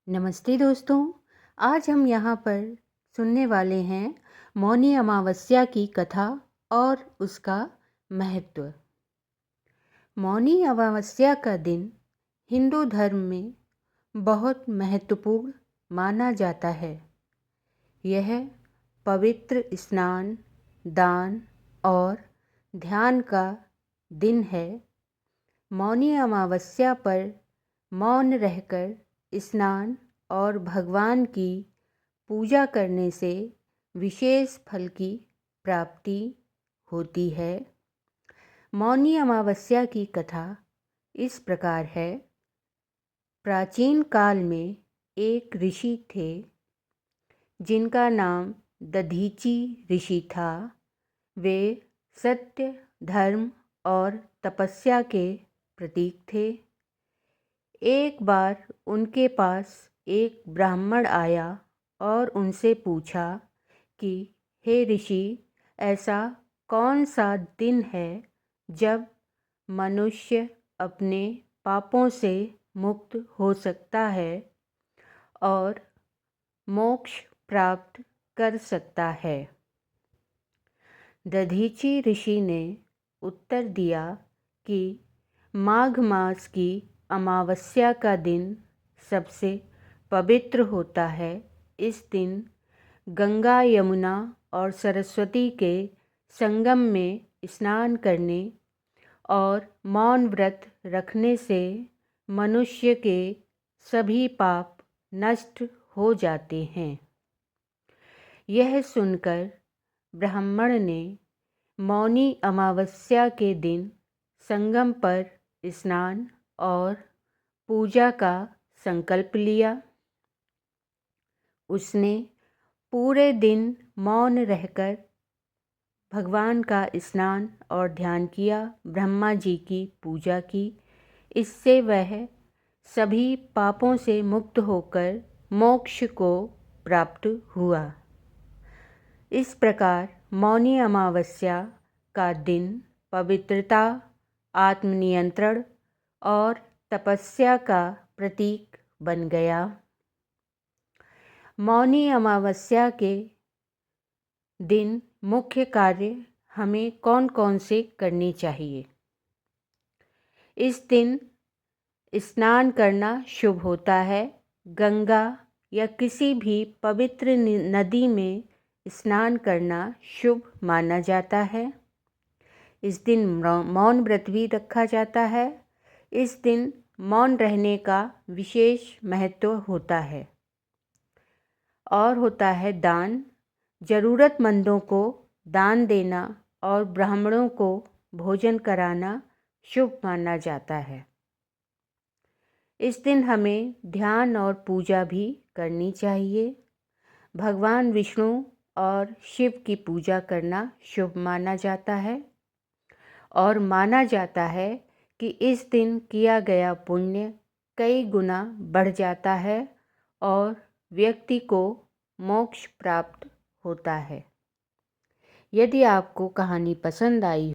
नमस्ते दोस्तों। आज हम यहाँ पर सुनने वाले हैं मौनी अमावस्या की कथा और उसका महत्व। मौनी अमावस्या का दिन हिंदू धर्म में बहुत महत्वपूर्ण माना जाता है। यह पवित्र स्नान, दान और ध्यान का दिन है। मौनी अमावस्या पर मौन रहकर स्नान और भगवान की पूजा करने से विशेष फल की प्राप्ति होती है। मौनी अमावस्या की कथा इस प्रकार है। प्राचीन काल में एक ऋषि थे जिनका नाम दधीची ऋषि था। वे सत्य, धर्म और तपस्या के प्रतीक थे। एक बार उनके पास एक ब्राह्मण आया और उनसे पूछा कि हे ऋषि, ऐसा कौन सा दिन है जब मनुष्य अपने पापों से मुक्त हो सकता है और मोक्ष प्राप्त कर सकता है। दधीची ऋषि ने उत्तर दिया कि माघ मास की अमावस्या का दिन सबसे पवित्र होता है। इस दिन गंगा, यमुना और सरस्वती के संगम में स्नान करने और मौन व्रत रखने से मनुष्य के सभी पाप नष्ट हो जाते हैं। यह सुनकर ब्राह्मण ने मौनी अमावस्या के दिन संगम पर स्नान और पूजा का संकल्प लिया। उसने पूरे दिन मौन रहकर भगवान का स्नान और ध्यान किया, ब्रह्मा जी की पूजा की। इससे वह सभी पापों से मुक्त होकर मोक्ष को प्राप्त हुआ। इस प्रकार मौनी अमावस्या का दिन पवित्रता, आत्मनियंत्रण और तपस्या का प्रतीक बन गया। मौनी अमावस्या के दिन मुख्य कार्य हमें कौन कौन से करने चाहिए। इस दिन स्नान करना शुभ होता है। गंगा या किसी भी पवित्र नदी में स्नान करना शुभ माना जाता है। इस दिन मौन व्रत भी रखा जाता है। इस दिन मौन रहने का विशेष महत्व होता है। और होता है दान। ज़रूरतमंदों को दान देना और ब्राह्मणों को भोजन कराना शुभ माना जाता है। इस दिन हमें ध्यान और पूजा भी करनी चाहिए। भगवान विष्णु और शिव की पूजा करना शुभ माना जाता है और माना जाता है कि इस दिन किया गया पुण्य कई गुना बढ़ जाता है और व्यक्ति को मोक्ष प्राप्त होता है। यदि आपको कहानी पसंद आई